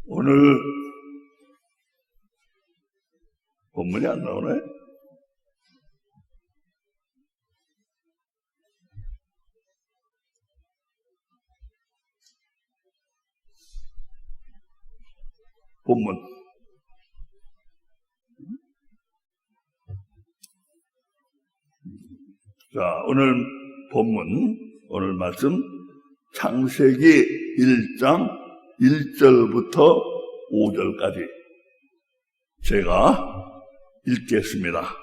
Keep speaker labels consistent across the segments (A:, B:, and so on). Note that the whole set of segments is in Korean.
A: 오늘 본문이 안 나오네. 본문. 자, 오늘 본문, 오늘 말씀 창세기 1장 1절부터 5절까지 제가 읽겠습니다.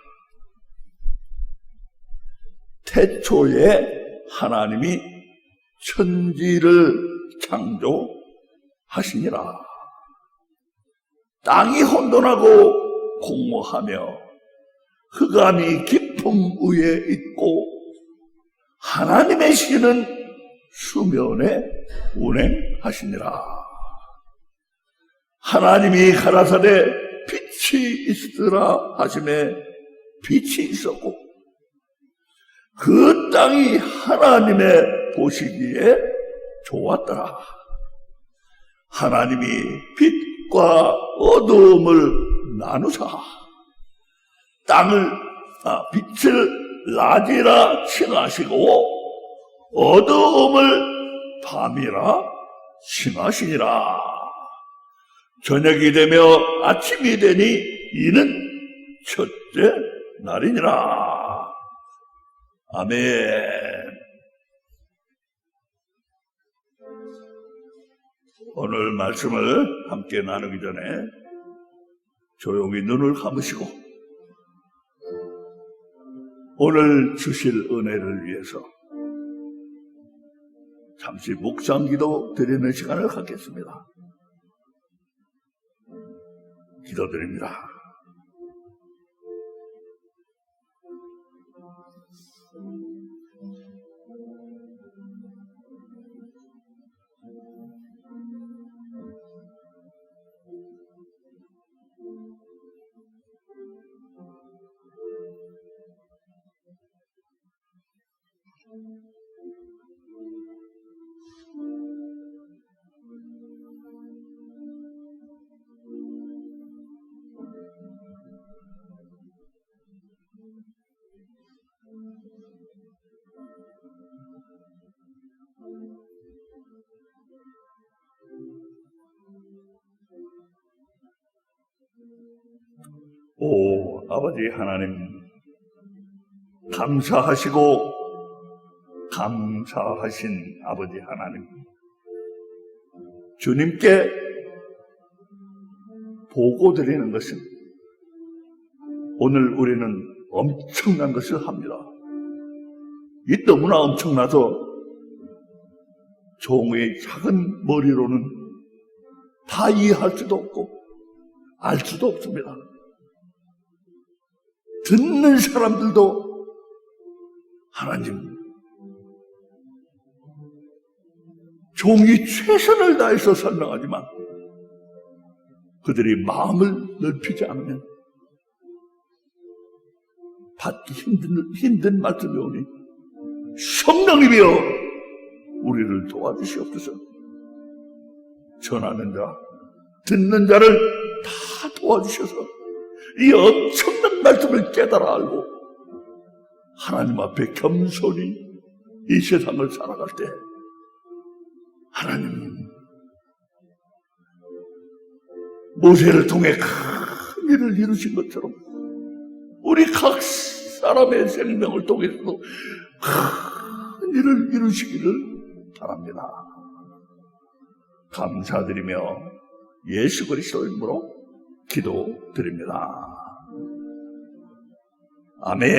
A: 태초에 하나님이 천지를 창조하시니라. 땅이 혼돈하고 공허하며 흑암이 깊음 위에 있고 하나님의 신은 수면에 운행하시니라. 하나님이 가라사대 빛이 있으라 하심에 빛이 있었고 그 땅이 하나님의 보시기에 좋았더라. 하나님이 빛과 어두움을 나누사 빛을 낮이라 칭하시고 어두움을 밤이라 칭하시니라. 저녁이 되며 아침이 되니 이는 첫째 날이니라. 아멘. 오늘 말씀을 함께 나누기 전에 조용히 눈을 감으시고 오늘 주실 은혜를 위해서 잠시 묵상기도 드리는 시간을 갖겠습니다. 기도드립니다. 오 아버지 하나님, 감사하신 아버지 하나님, 주님께 보고드리는 것은 오늘 우리는 엄청난 것을 합니다. 이 너무나 엄청나서 종의 작은 머리로는 다 이해할 수도 없고 알 수도 없습니다. 듣는 사람들도 하나님, 종이 최선을 다해서 설명하지만 그들이 마음을 넓히지 않으면 받기 힘든 말씀이 오니 성령님이여 우리를 도와주시옵소서. 전하는 자, 듣는 자를 다 도와주셔서 이 엄청난 말씀을 깨달아 알고 하나님 앞에 겸손히 이 세상을 살아갈 때 하나님, 모세를 통해 큰 일을 이루신 것처럼 우리 각 사람의 생명을 통해서도 큰 일을 이루시기를 바랍니다. 감사드리며 예수 그리스도 이름으로 기도드립니다. 아멘.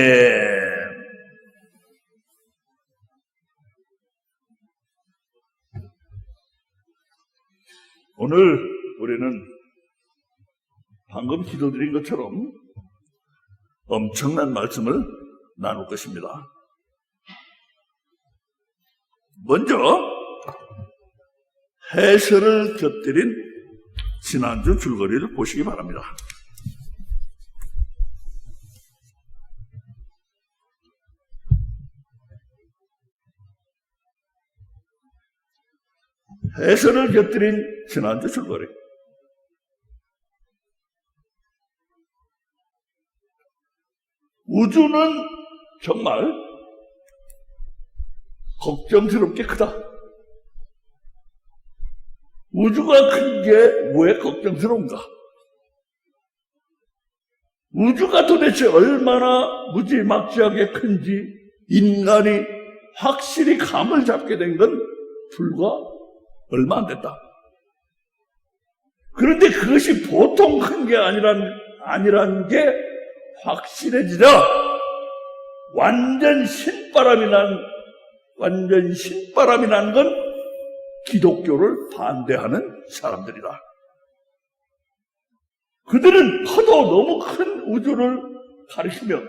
A: 오늘 우리는 방금 기도드린 것처럼 엄청난 말씀을 나눌 것입니다. 먼저 해설을 곁들인 지난주 줄거리를 보시기 바랍니다. 해설을 곁들인 지난주 줄거리. 우주는 정말 걱정스럽게 크다. 우주가 큰 게 왜 걱정스러운가? 우주가 도대체 얼마나 무지막지하게 큰지 인간이 확실히 감을 잡게 된 건 불과 얼마 안 됐다. 그런데 그것이 보통 큰 게 아니란 게 확실해지자 완전 신바람이 난 건 기독교를 반대하는 사람들이다. 그들은 커도 너무 큰 우주를 가리키며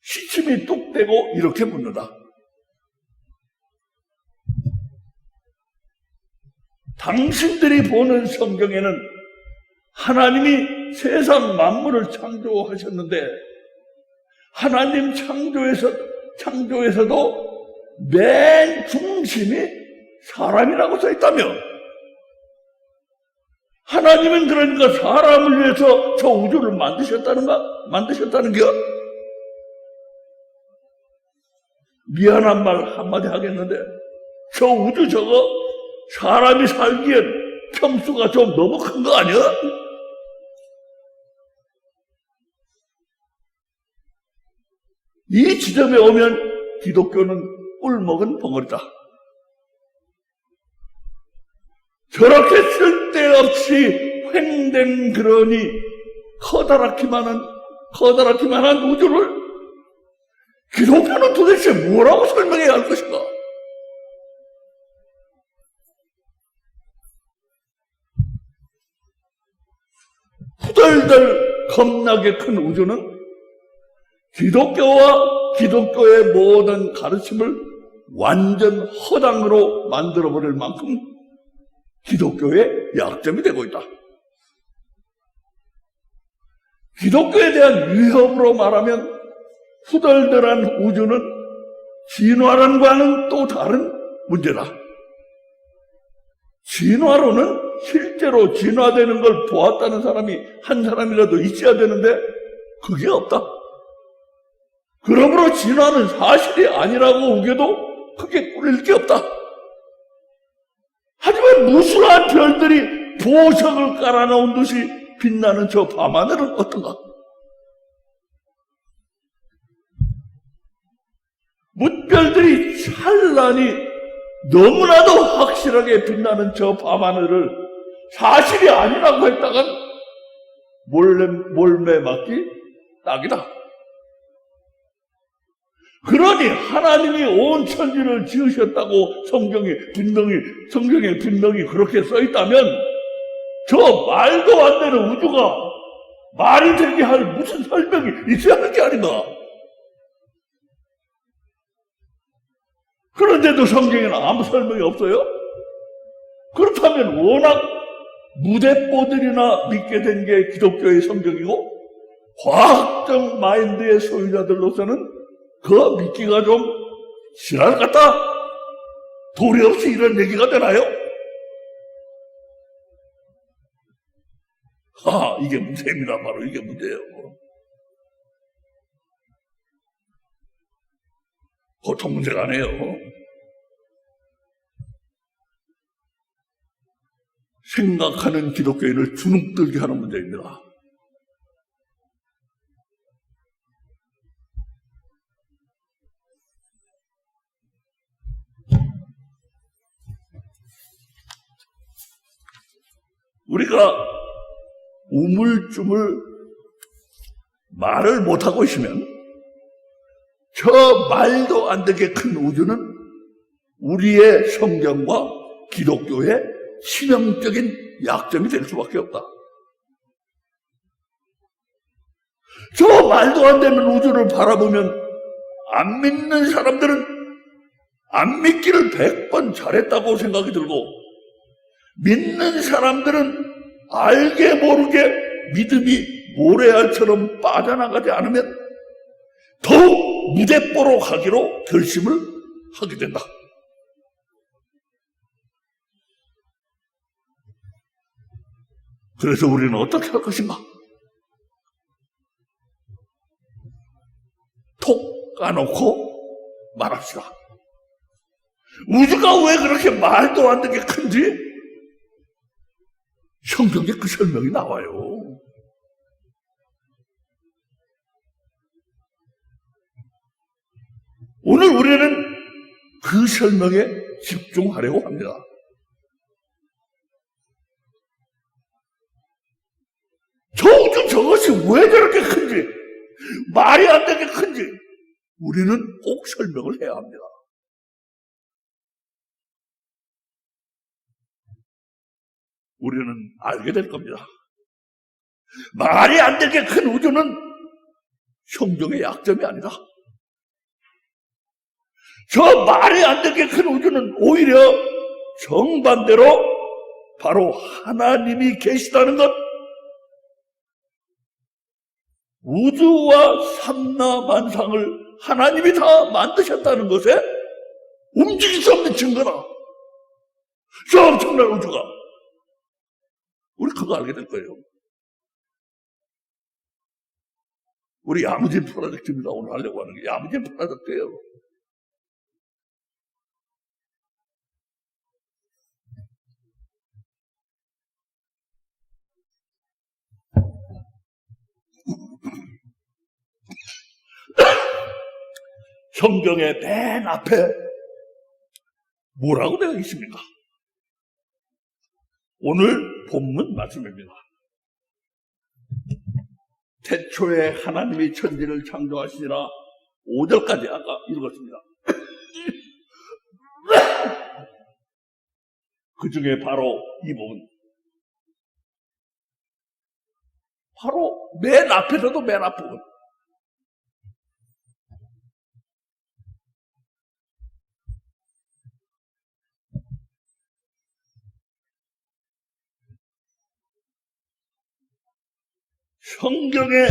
A: 시침이 뚝 떼고 이렇게 묻는다. 당신들이 보는 성경에는 하나님이 세상 만물을 창조하셨는데 하나님 창조에서도 맨 중심이 사람이라고 써있다며 하나님은 그러니까 사람을 위해서 저 우주를 만드셨다는 겨? 미안한 말 한마디 하겠는데 저 우주 저거 사람이 살기엔 평수가 좀 너무 큰 거 아니야? 이 지점에 오면 기독교는 꿀먹은 벙어리다. 저렇게 쓸데없이 횡된 그러니 커다랗기만한 우주를 기독교는 도대체 뭐라고 설명해야 할 것인가? 후덜덜 겁나게 큰 우주는 기독교와 기독교의 모든 가르침을 완전 허당으로 만들어버릴 만큼 기독교의 약점이 되고 있다. 기독교에 대한 위협으로 말하면 후덜덜한 우주는 진화론과는 또 다른 문제다. 진화론은 실제로 진화되는 걸 보았다는 사람이 한 사람이라도 있어야 되는데 그게 없다. 그러므로 진화는 사실이 아니라고 우겨도 크게 꿀릴 게 없다. 하지만 무수한 별들이 보석을 깔아놓은 듯이 빛나는 저 밤하늘은 어떤가? 뭇별들이 찬란히 너무나도 확실하게 빛나는 저 밤하늘을 사실이 아니라고 했다간 몰매 맞기 딱이다. 그러니 하나님이 온 천지를 지으셨다고 성경에 분명히 그렇게 써있다면 저 말도 안 되는 우주가 말이 되게 할 무슨 설명이 있어야 하는 게 아닌가? 그런데도 성경에는 아무 설명이 없어요? 그렇다면 워낙 무대뽀들이나 믿게 된 게 기독교의 성경이고 과학적 마인드의 소유자들로서는 그 믿기가 좀 지랄 같다? 도리 없이 이런 얘기가 되나요? 이게 문제입니다. 바로 이게 문제예요. 보통 문제가 아니에요. 생각하는 기독교인을 주눅들게 하는 문제입니다. 우리가 우물쭈물 말을 못하고 있으면 저 말도 안 되게 큰 우주는 우리의 성경과 기독교의 치명적인 약점이 될 수밖에 없다. 저 말도 안 되는 우주를 바라보면 안 믿는 사람들은 안 믿기를 100번 잘했다고 생각이 들고 믿는 사람들은 알게 모르게 믿음이 모래알처럼 빠져나가지 않으면 더욱 무대뽀로 가기로 결심을 하게 된다. 그래서 우리는 어떻게 할 것인가? 까놓고 말합시다. 우주가 왜 그렇게 말도 안 되게 큰지 성경에 그 설명이 나와요. 오늘 우리는 그 설명에 집중하려고 합니다. 저 우주 저것이 왜 저렇게 큰지, 말이 안 되게 큰지 우리는 꼭 설명을 해야 합니다. 우리는 알게 될 겁니다. 말이 안 되게 큰 우주는 성경의 약점이 아니다. 저 말이 안 되게 큰 우주는 오히려 정반대로 바로 하나님이 계시다는 것, 우주와 삼라만상을 하나님이 다 만드셨다는 것에 움직일 수 없는 증거다. 저 엄청난 우주가. 우리 그거 알게 될 거예요. 우리 야무진 프로젝트입니다. 오늘 하려고 하는 게 야무진 프로젝트예요. 성경의 맨 앞에 뭐라고 되어 있습니까? 오늘 본문 말씀입니다. 태초에 하나님이 천지를 창조하시니라 5절까지 아까 읽었습니다. 그 중에 바로 이 부분, 바로 맨 앞에서도 맨 앞부분, 성경의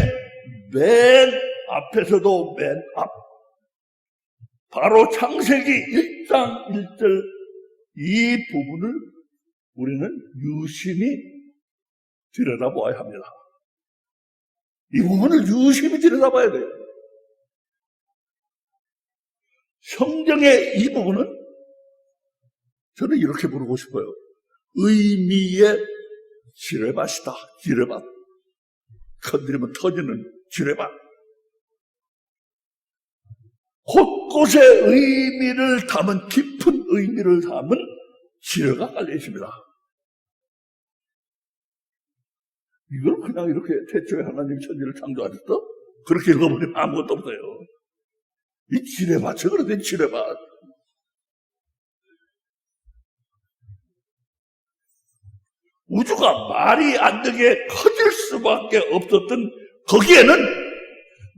A: 맨 앞에서도 맨 앞, 바로 창세기 1장 1절 이 부분을 우리는 유심히 들여다봐야 합니다. 이 부분을 유심히 들여다봐야 돼요. 성경의 이 부분은 저는 이렇게 부르고 싶어요. 의미의 지뢰밭이다. 지뢰밭. 건드리면 터지는 지뢰밭. 곳곳에 의미를 담은, 깊은 의미를 담은 지뢰가 깔려 있습니다. 이걸 그냥 이렇게 태초에 하나님 천지를 창조하셨어? 그렇게 읽어보면 아무것도 없어요. 이 지뢰밭이 그러대, 지뢰밭. 우주가 말이 안 되게 커질 수밖에 없었던 거기에는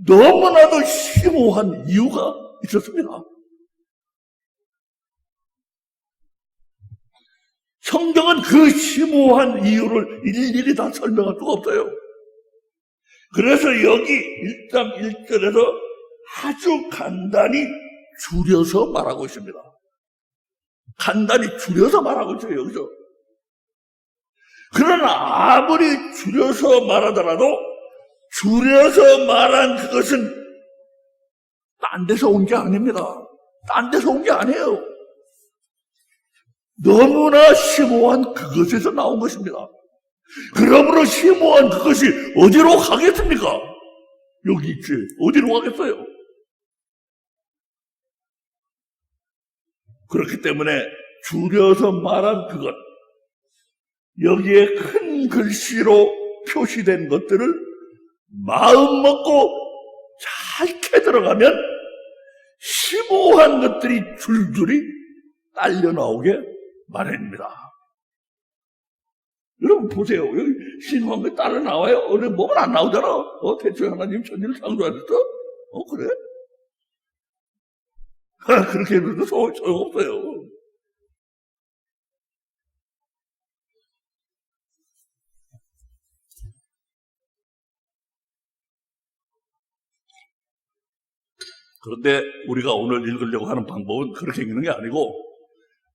A: 너무나도 심오한 이유가 있었습니다. 성경은 그 심오한 이유를 일일이 다 설명할 수가 없어요. 그래서 여기 1장 1절에서 아주 간단히 줄여서 말하고 있습니다. 간단히 줄여서 말하고 있어요, 여기서. 그러나 아무리 줄여서 말하더라도 줄여서 말한 그것은 딴 데서 온 게 아닙니다. 딴 데서 온 게 아니에요. 너무나 심오한 그것에서 나온 것입니다. 그러므로 심오한 그것이 어디로 가겠습니까? 여기 있지. 어디로 가겠어요? 그렇기 때문에 줄여서 말한 그것, 여기에 큰 글씨로 표시된 것들을 마음 먹고 잘 캐들어가면 심오한 것들이 줄줄이 딸려 나오게 마련입니다. 여러분 보세요. 여기 신호한 게 따라 나와요. 어느 뭐가 안 나오잖아. 태초에 하나님 천지를 창조하셨어? 그래? 그렇게 해도 소용없어요. 그런데 우리가 오늘 읽으려고 하는 방법은 그렇게 읽는 게 아니고,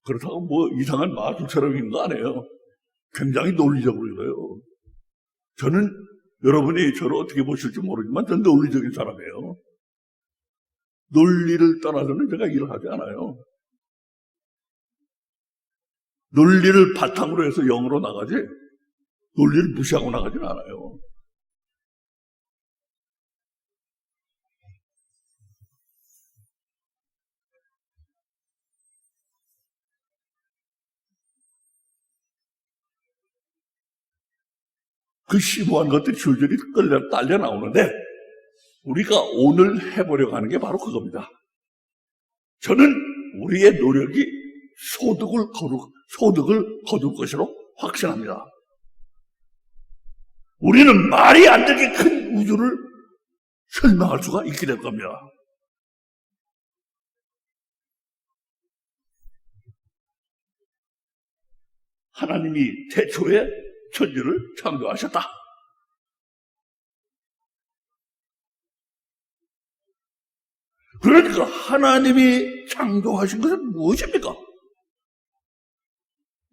A: 그렇다고 뭐 이상한 마술처럼 읽는 거 아니에요. 굉장히 논리적으로 읽어요. 저는 여러분이 저를 어떻게 보실지 모르지만 전 논리적인 사람이에요. 논리를 떠나서는 제가 일을 하지 않아요. 논리를 바탕으로 해서 영으로 나가지, 논리를 무시하고 나가진 않아요. 그 심오한 것들이 줄줄이 딸려 나오는데, 우리가 오늘 해보려고 하는 게 바로 그겁니다. 저는 우리의 노력이 소득을 거둘 것으로 확신합니다. 우리는 말이 안 되게 큰 우주를 설명할 수가 있게 될 겁니다. 하나님이 태초에 천지를 창조하셨다. 그러니까 하나님이 창조하신 것은 무엇입니까?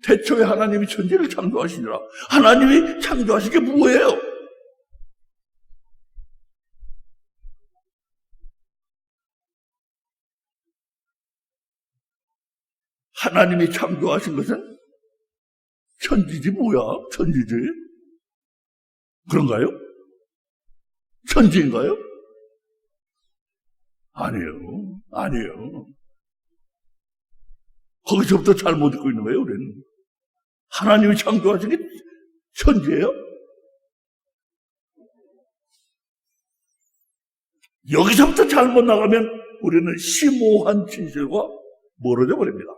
A: 태초에 하나님이 천지를 창조하시니라. 하나님이 창조하신 게 뭐예요? 하나님이 창조하신 것은 천지지 뭐야? 천지지? 그런가요? 천지인가요? 아니에요. 아니에요. 거기서부터 잘못 듣고 있는 거예요, 우리는. 하나님이 창조하신 게 천지예요? 여기서부터 잘못 나가면 우리는 심오한 진실과 멀어져 버립니다.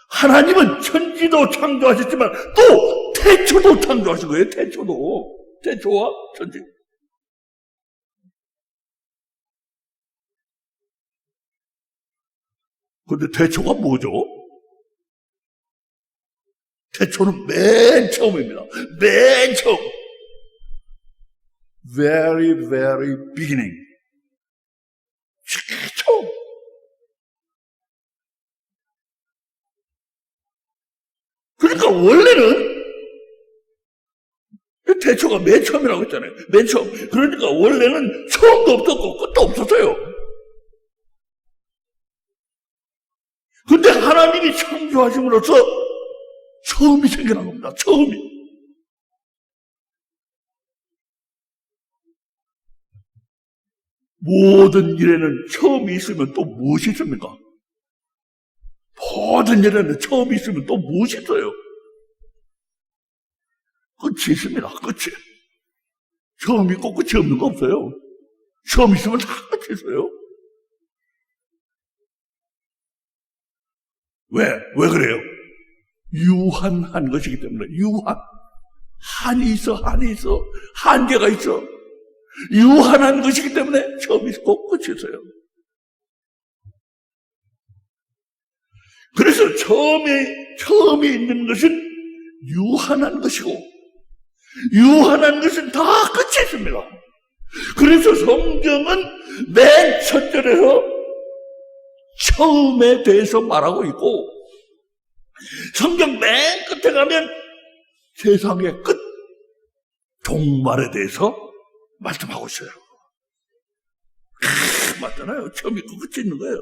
A: 하나님은 천지도 창조하셨지만 또 태초도 창조하신 거예요. 태초와 천지. 그런데 태초가 뭐죠? 태초는 맨 처음입니다. 맨 처음. Very, very beginning. 처음. 그러니까 원래는 태초가 맨 처음이라고 했잖아요. 맨 처음. 그러니까 원래는 처음도 없었고 끝도 없었어요. 근데 하나님이 창조하심으로써 처음이 생겨난 겁니다. 처음이. 모든 일에는 처음이 있으면 또 무엇이 있습니까? 모든 일에는 처음이 있으면 또 무엇이 있어요? 끝이 있습니다. 끝이. 처음이 있고 끝이 없는 거 없어요. 처음 있으면 다 끝이 있어요. 왜 그래요? 유한한 것이기 때문에. 한이 있어. 한계가 있어. 유한한 것이기 때문에 처음이 있고 끝이 있어요. 그래서 처음에 있는 것은 유한한 것이고, 유한한 것은 다 끝이 있습니다. 그래서 성경은 맨 첫 절에서 처음에 대해서 말하고 있고, 성경 맨 끝에 가면 세상의 끝, 종말에 대해서 말씀하고 있어요. 맞잖아요. 처음이 있고 끝이 있는 거예요.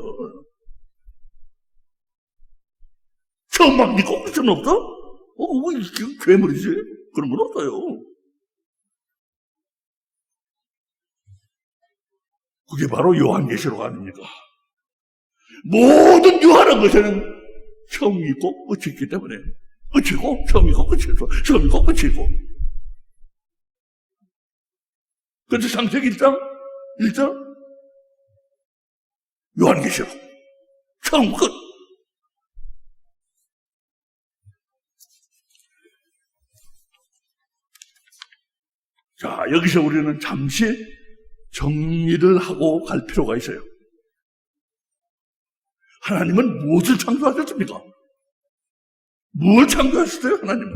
A: 처음만 있고 끝은 없어? 이게 괴물이지? 그런 건 없어요. 그게 바로 요한계시록 아닙니까? 모든 유한한 것에는 처음이 있고 끝이 있기 때문에 끝이고 처음이 있고 끝이 있고 처음이 있고 끝이 있고. 그래서 창세기 1장 요한계시록 처음 끝. 자, 여기서 우리는 잠시 정리를 하고 갈 필요가 있어요. 하나님은 무엇을 창조하셨습니까? 뭘 창조하셨어요, 하나님은?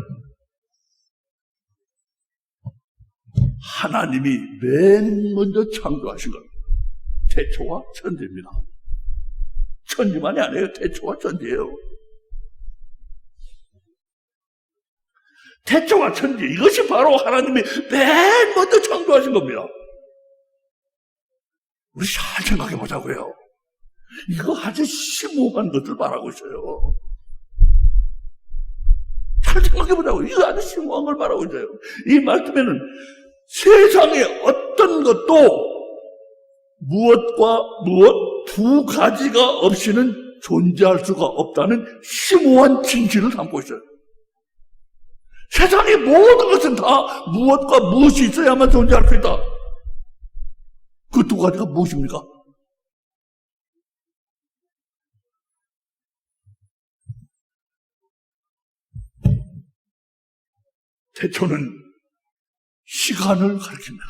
A: 하나님이 맨 먼저 창조하신 것, 태초와 천지입니다. 천지만이 아니에요. 태초와 천지예요. 태초와 천지, 이것이 바로 하나님이 맨 먼저 창조하신 겁니다. 우리 잘 생각해 보자고요. 이거 아주 심오한 것을 말하고 있어요. 잘 생각해 보자고요. 이거 아주 심오한 걸 말하고 있어요. 이 말씀에는 세상에 어떤 것도 무엇과 무엇 두 가지가 없이는 존재할 수가 없다는 심오한 진실을 담고 있어요. 세상의 모든 것은 다 무엇과 무엇이 있어야만 존재할 수 있다. 그 두 가지가 무엇입니까? 태초는 시간을 가리킵니다.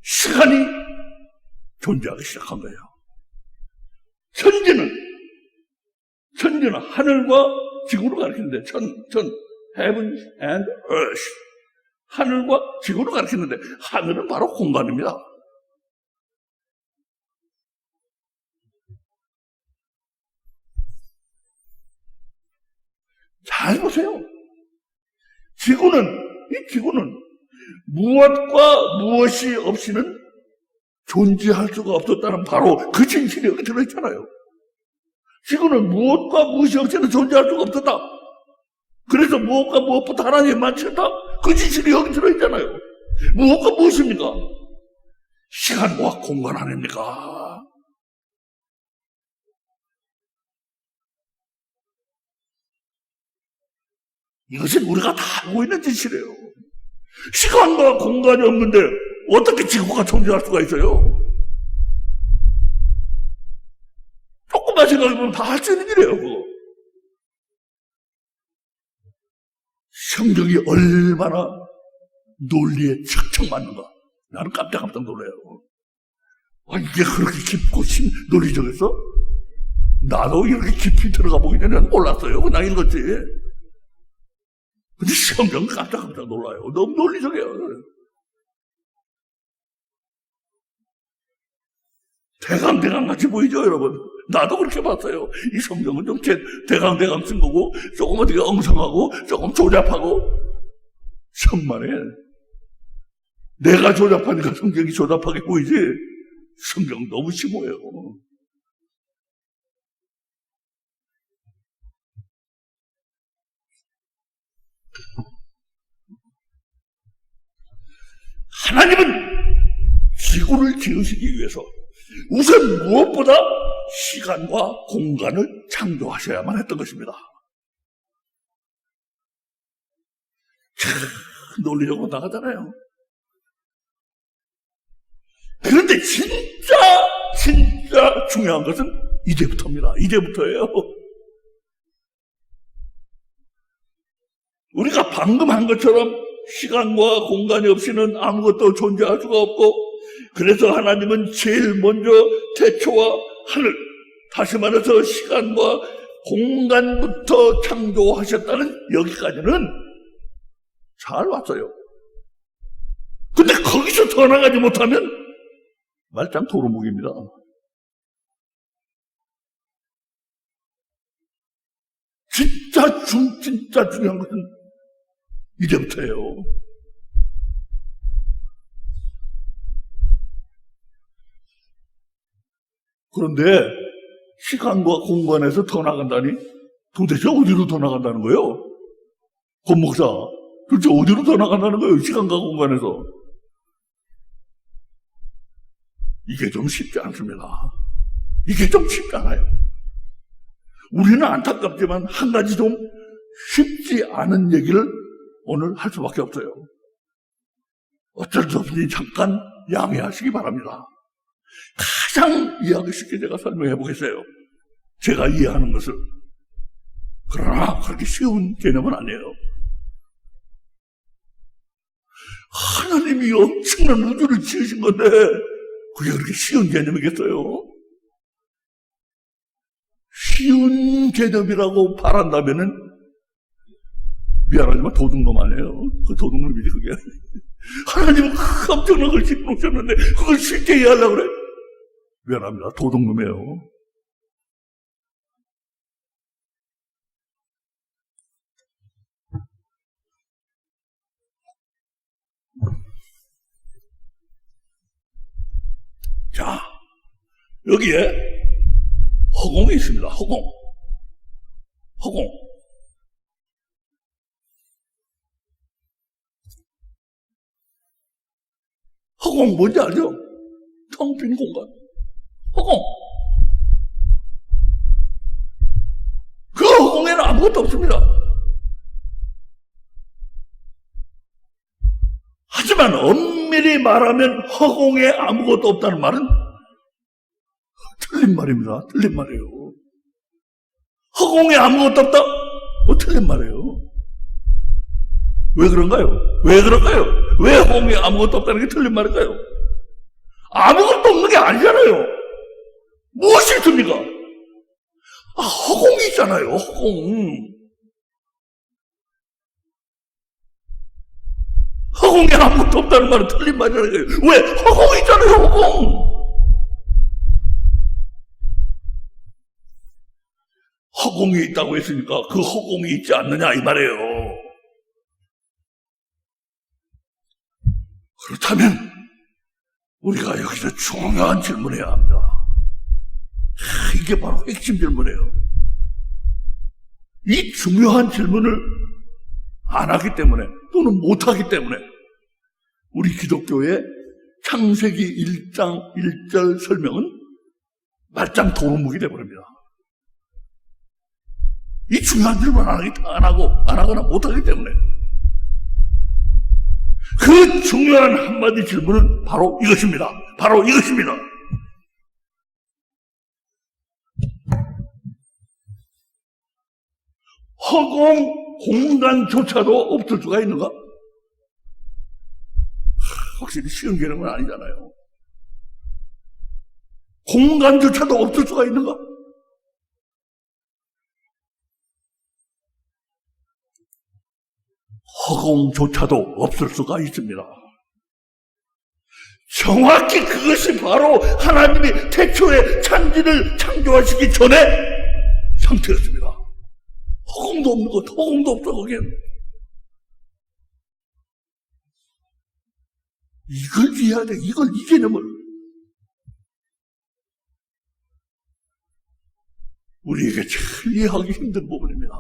A: 시간이 존재하기 시작한 거예요. 천지는 하늘과 지구를 가리키는데 heaven and earth, 하늘과 지구를 가리키는데 하늘은 바로 공간입니다. 잘 보세요. 이 지구는 무엇과 무엇이 없이는 존재할 수가 없었다는 바로 그 진실이 여기 들어있잖아요. 지구는 무엇과 무엇이 없이는 존재할 수가 없었다. 그래서 무엇과 무엇부터 하나님이 만드셨다. 그 진실이 여기 들어있잖아요. 무엇과 무엇입니까? 시간과 공간 아닙니까? 이것은 우리가 다 알고 있는 진실이에요. 시간과 공간이 없는데 어떻게 지구가 존재할 수가 있어요? 조금만 생각해보면 다 할 수 있는 일이에요, 그거. 성경이 얼마나 논리에 척척 맞는가. 나는 깜짝깜짝 놀라요. 이게 그렇게 깊고 논리적이었어? 나도 이렇게 깊이 들어가 보기 전에 몰랐어요. 그냥 읽었지. 근데 성경은 깜짝깜짝 놀라요. 너무 논리적이에요. 대강대강 같이 보이죠, 여러분? 나도 그렇게 봤어요. 이 성경은 좀 대강대강 쓴 거고, 조금 어떻게 엉성하고, 조금 조잡하고, 천만에. 내가 조잡하니까 성경이 조잡하게 보이지, 성경 너무 심오해요. 하나님은 지구를 지으시기 위해서 우선 무엇보다 시간과 공간을 창조하셔야만 했던 것입니다. 논리적으로 나가잖아요. 그런데 진짜 중요한 것은 이제부터입니다. 이제부터예요. 우리가 방금 한 것처럼 시간과 공간이 없이는 아무것도 존재할 수가 없고, 그래서 하나님은 제일 먼저 태초와 하늘, 다시 말해서 시간과 공간부터 창조하셨다는 여기까지는 잘 왔어요. 근데 거기서 더 나가지 못하면 말짱 도루묵입니다. 진짜 중요한 것은 이제부터예요. 그런데 시간과 공간에서 더 나간다니 도대체 어디로 더 나간다는 거예요? 권 목사, 도대체 어디로 더 나간다는 거예요? 시간과 공간에서. 이게 좀 쉽지 않습니다. 이게 좀 쉽지 않아요. 우리는 안타깝지만 한 가지 좀 쉽지 않은 얘기를 오늘 할 수밖에 없어요. 어쩔 수 없으니 잠깐 양해하시기 바랍니다. 가장 이해하기 쉽게 제가 설명해 보겠어요. 제가 이해하는 것을. 그러나 그렇게 쉬운 개념은 아니에요. 하나님이 엄청난 우주를 지으신 건데 그게 그렇게 쉬운 개념이겠어요? 쉬운 개념이라고 바란다면은 미안하지만 도둑놈 아니에요. 그 도둑놈이지 그게. 하나님은 엄청난 걸 짓놓으셨는데 그걸 쉽게 이해하려고 그래? 미안합니다. 도둑놈이에요. 여기에 허공이 있습니다. 허공. 허공 뭔지 알죠? 텅 빈 공간. 허공. 그 허공에는 아무것도 없습니다. 하지만 엄밀히 말하면 허공에 아무것도 없다는 말은 틀린 말입니다. 틀린 말이에요. 허공에 아무것도 없다? 틀린 말이에요. 왜 그런가요? 왜 허공에 아무것도 없다는 게 틀린 말일까요? 아무것도 없는 게 아니잖아요. 무엇이 있습니까? 허공이 있잖아요. 허공에 아무것도 없다는 말은 틀린 말이라는 거예요. 왜? 허공이 있잖아요. 허공. 허공이 있다고 했으니까 그 허공이 있지 않느냐 이 말이에요. 그렇다면 우리가 여기서 중요한 질문을 해야 합니다. 이게 바로 핵심 질문이에요. 이 중요한 질문을 안 하기 때문에 또는 못하기 때문에 우리 기독교의 창세기 1장 1절 설명은 말짱 도루묵이 되어버립니다. 이 중요한 질문을 안 하거나 못하기 때문에 그 중요한 한마디 질문은 바로 이것입니다. 허공 공간조차도 없을 수가 있는가? 확실히 쉬운 개념은 아니잖아요. 공간조차도 없을 수가 있는가? 허공조차도 없을 수가 있습니다. 정확히 그것이 바로 하나님이 태초에 천지를 창조하시기 전에 상태였습니다. 허공도 없는 것, 허공도 없어 거기엔. 이걸 이해해야 돼. 이 개념을. 우리에게 제일 이해하기 힘든 부분입니다.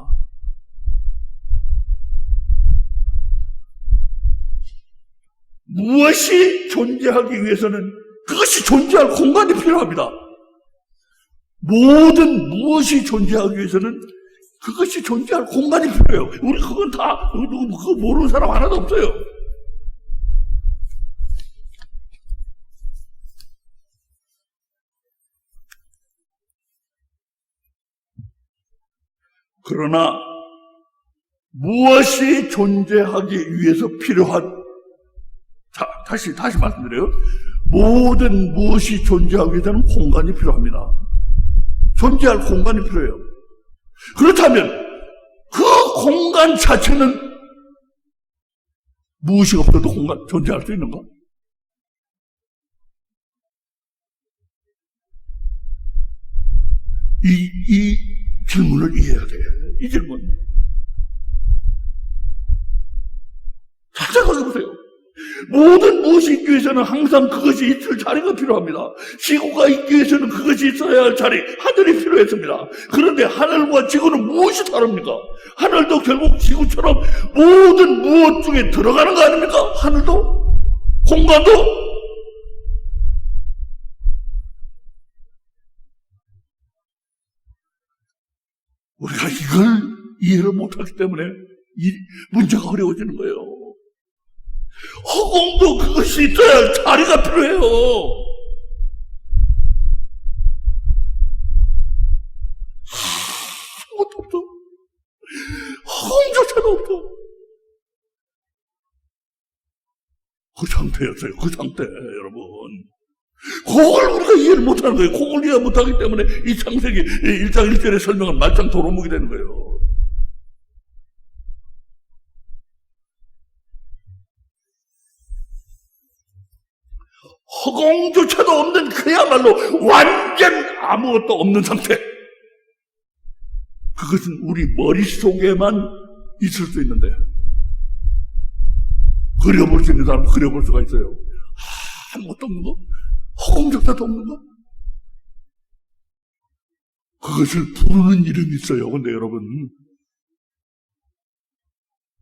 A: 무엇이 존재하기 위해서는 그것이 존재할 공간이 필요합니다. 모든 무엇이 존재하기 위해서는 그것이 존재할 공간이 필요해요. 우리 그건 다 그거 모르는 사람 하나도 없어요. 그러나 무엇이 존재하기 위해서 필요한 다시 말씀드려요. 모든 무엇이 존재하기 위해서는 공간이 필요합니다. 존재할 공간이 필요해요. 그렇다면 그 공간 자체는 무엇이 없어도 존재할 수 있는가? 이 질문을 이해해야 돼요. 이 질문. 잘 생각해보세요. 모든 무엇이 있기 위해서는 항상 그것이 있을 자리가 필요합니다. 지구가 있기 위해서는 그것이 있어야 할 자리, 하늘이 필요했습니다. 그런데 하늘과 지구는 무엇이 다릅니까? 하늘도 결국 지구처럼 모든 무엇 중에 들어가는 거 아닙니까? 하늘도? 공간도? 우리가 이걸 이해를 못하기 때문에 이 문제가 어려워지는 거예요. 허공도 그것이 있어야 할 자리가 필요해요. 아무것도 없어. 허공조차도 없어. 그 상태였어요. 그 상태, 여러분. 그걸 우리가 이해를 못하는 거예요. 그걸 이해 못하기 때문에 이 창세기 1장 1절의 설명은 말짱 도루묵이 되는 거예요. 허공조차도 없는 그야말로 완전 아무것도 없는 상태. 그것은 우리 머릿속에만 있을 수 있는데 그려볼 수 있는 사람은 그려볼 수가 있어요. 아무것도 없는 거? 허공조차도 없는 거? 그것을 부르는 이름이 있어요. 근데 여러분,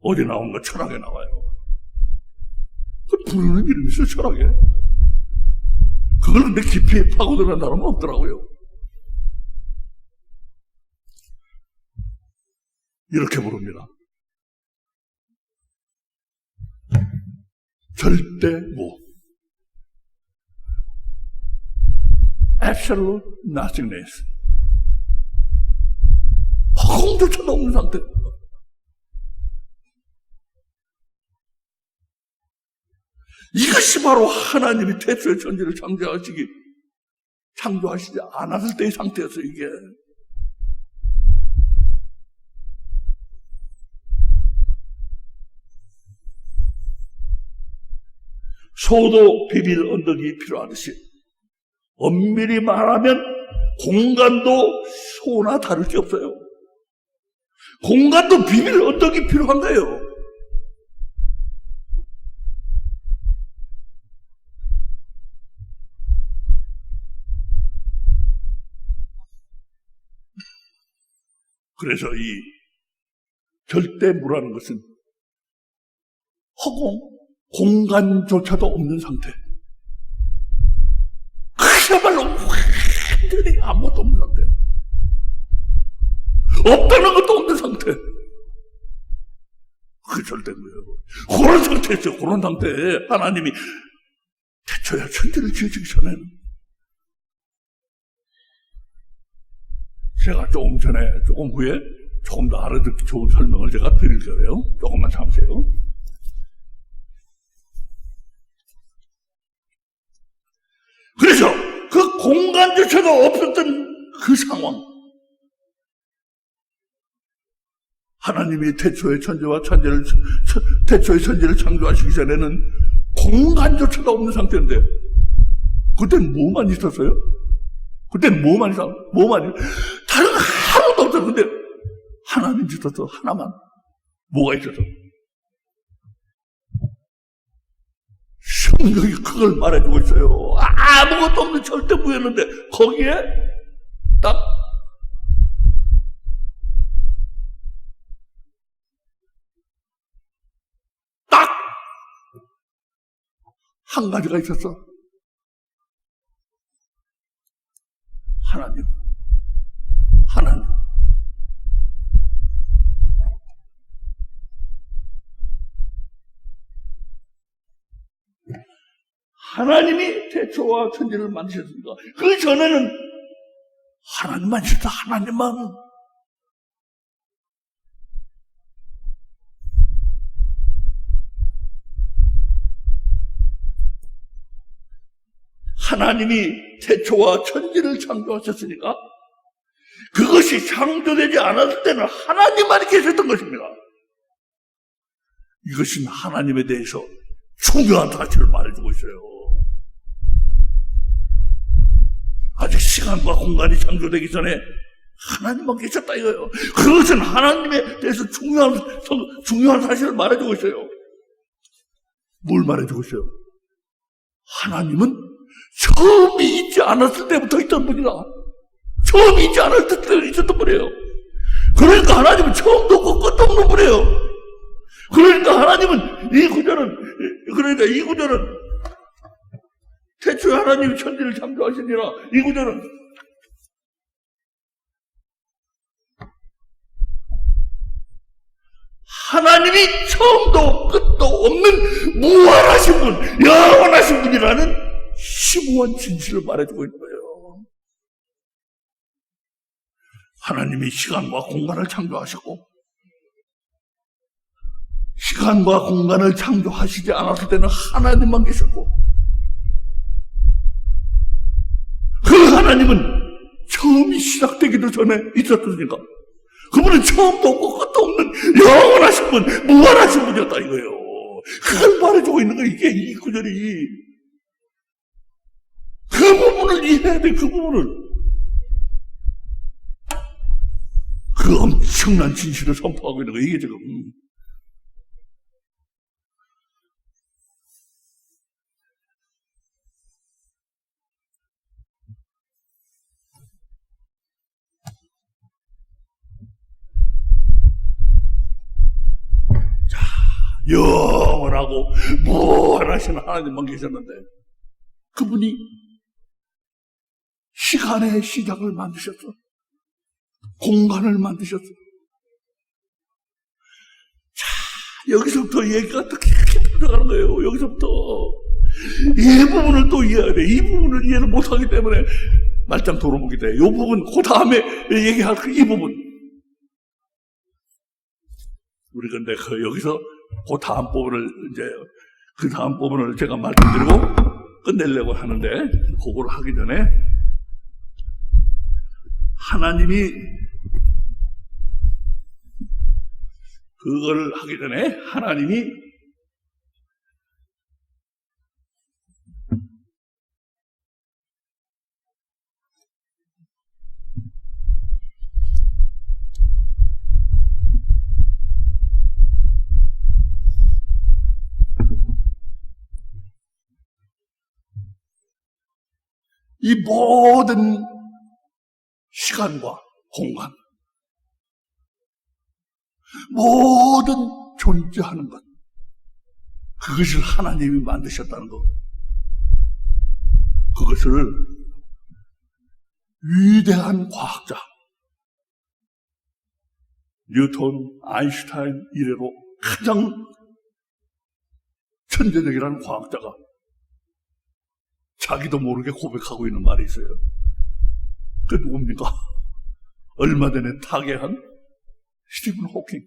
A: 어디 나온 거? 철학에 나와요. 그 부르는 이름이 있어요, 철학에. 그걸 근데 깊이 파고들어간 사람은 없더라고요. 이렇게 부릅니다. 절대무. Absolute nothingness. 허공조차도 없는 상태. 이것이 바로 하나님이 태초의 천지를 창조하시지 않았을 때의 상태였어요, 이게. 소도 비빌 언덕이 필요하듯이 엄밀히 말하면 공간도 소나 다를 게 없어요. 공간도 비빌 언덕이 필요한 거예요. 그래서 이 절대무라는 것은 허공, 공간조차도 없는 상태. 그야말로 완전히 아무것도 없는 상태. 없다는 것도 없는 상태. 그게 절대무예요. 그런 상태였죠. 그런 상태에 하나님이 태초에 천지를 지으시기 전에는 제가 조금 후에 조금 더 알아듣기 좋은 설명을 제가 드릴 거예요. 조금만 참으세요. 그래서 그 공간조차도 없었던 그 상황, 하나님이 태초의 천지를 창조하시기 전에는 공간조차도 없는 상태인데, 그때는 뭐만 있었어요? 그때는 뭐만 있었어요? 다른 하나도 없었어. 근데 하나님 있었어. 하나만. 뭐가 있었어? 성경이 그걸 말해주고 있어요. 아무것도 없는 절대무였는데 거기에 딱 한 가지가 있었어. 하나님. 하나님이 태초와 천지를 만드셨습니다. 그 전에는 하나님만 있었다. 하나님만. 하나님이 태초와 천지를 창조하셨으니까 그것이 창조되지 않았을 때는 하나님만이 계셨던 것입니다. 이것은 하나님에 대해서 중요한 사실을 말해주고 있어요. 아직 시간과 공간이 창조되기 전에 하나님만 계셨다 이거예요. 그것은 하나님에 대해서 중요한 사실을 말해주고 있어요. 뭘 말해주고 있어요? 하나님은 처음이 있지 않았을 때부터 있던 분이다. 처음이 있지 않았을 때부터 있었던 분이에요. 그러니까 하나님은 처음도 없고 끝도 없는 분이에요. 그러니까 하나님은 이 구절은 태초에 하나님이 천지를 창조하시니라. 이 구절은 하나님이 처음도 끝도 없는 무한하신 분, 영원하신 분이라는 심오한 진실을 말해주고 있는 거예요. 하나님이 시간과 공간을 창조하시고 시간과 공간을 창조하시지 않았을 때는 하나님만 계셨고 그 하나님은 처음이 시작되기도 전에 있었으니까 그분은 처음도 없고 끝도 없는 영원하신 분, 무한하신 분이었다 이거예요. 그걸 말해주고 있는 거예요. 이게 이 구절이. 그 부분을 이해해야 돼. 그 부분을. 그 엄청난 진실을 선포하고 있는 거예요. 이게 지금. 영원하고 무한하신 하나님만 계셨는데 그분이 시간의 시작을 만드셨어. 공간을 만드셨어. 자, 여기서부터 얘기가 또 깊게 들어가는 거예요. 여기서부터 이 부분을 또 이해해야 돼. 이 부분을 이해를 못하기 때문에 말짱 돌아보게 돼. 이 부분 그 다음에 얘기할 이 부분 우리 근데 여기서 그 다음 부분을 이제 그 다음 부분을 제가 말씀드리고 끝내려고 하는데 그걸 하기 전에 하나님이 그걸 하기 전에 하나님이 이 모든 시간과 공간, 모든 존재하는 것, 그것을 하나님이 만드셨다는 것, 그것을 위대한 과학자 뉴턴, 아인슈타인 이래로 가장 천재적이라는 과학자가 자기도 모르게 고백하고 있는 말이 있어요. 그 누굽니까? 얼마 전에 타계한 스티븐 호킹.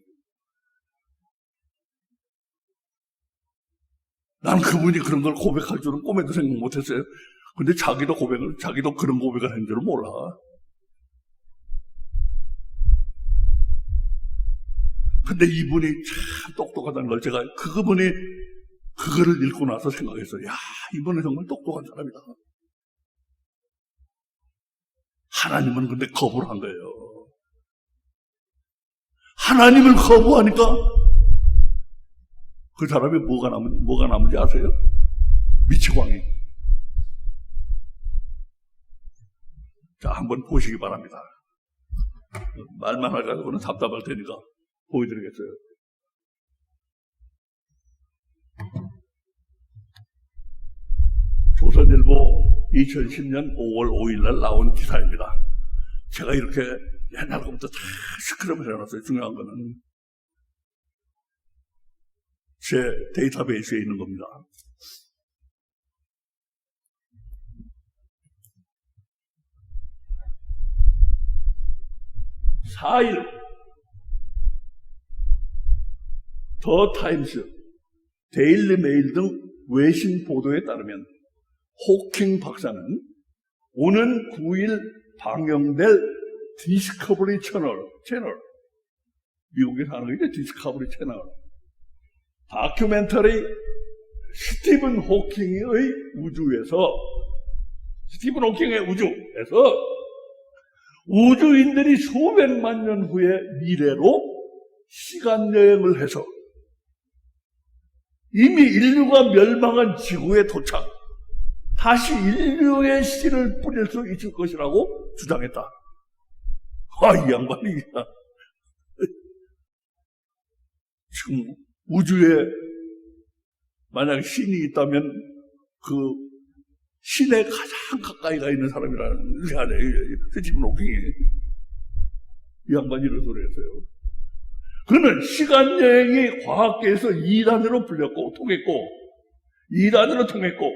A: 난 그분이 그런 걸 고백할 줄은 꿈에도 생각 못했어요. 근데 자기도 그런 고백을 한 줄은 몰라. 근데 이분이 참 똑똑하다는 걸 제가 그분이 그거를 읽고 나서 생각했어요. 야, 이분은 정말 똑똑한 사람이다. 하나님은 근데 거부를 한 거예요. 하나님을 거부하니까 그 사람이 뭐가 남은지 아세요? 미치광이. 자, 한번 보시기 바랍니다. 말만 하자고는 답답할 테니까 보여드리겠어요. 조선일보 2010년 5월 5일 날 나온 기사입니다. 제가 이렇게 옛날부터 다 스크럽을 해놨어요. 중요한 거는 제 데이터베이스에 있는 겁니다. 4일 더 타임스, 데일리 메일 등 외신 보도에 따르면 호킹 박사는 오는 9일 방영될 디스커버리 채널 미국에 사는 게 디스커버리 채널 다큐멘터리 스티븐 호킹의 우주에서 우주인들이 수백만 년 후의 미래로 시간여행을 해서 이미 인류가 멸망한 지구에 도착, 다시 인류의 씨를 뿌릴 수 있을 것이라고 주장했다. 이 양반이 지금 우주에 만약에 신이 있다면 그 신에 가장 가까이 가 있는 사람이라는 게 아니에요. 스티븐 호킹이. 이 양반이 이런 소리 했어요. 그는 시간여행이 과학계에서 2단으로 통했고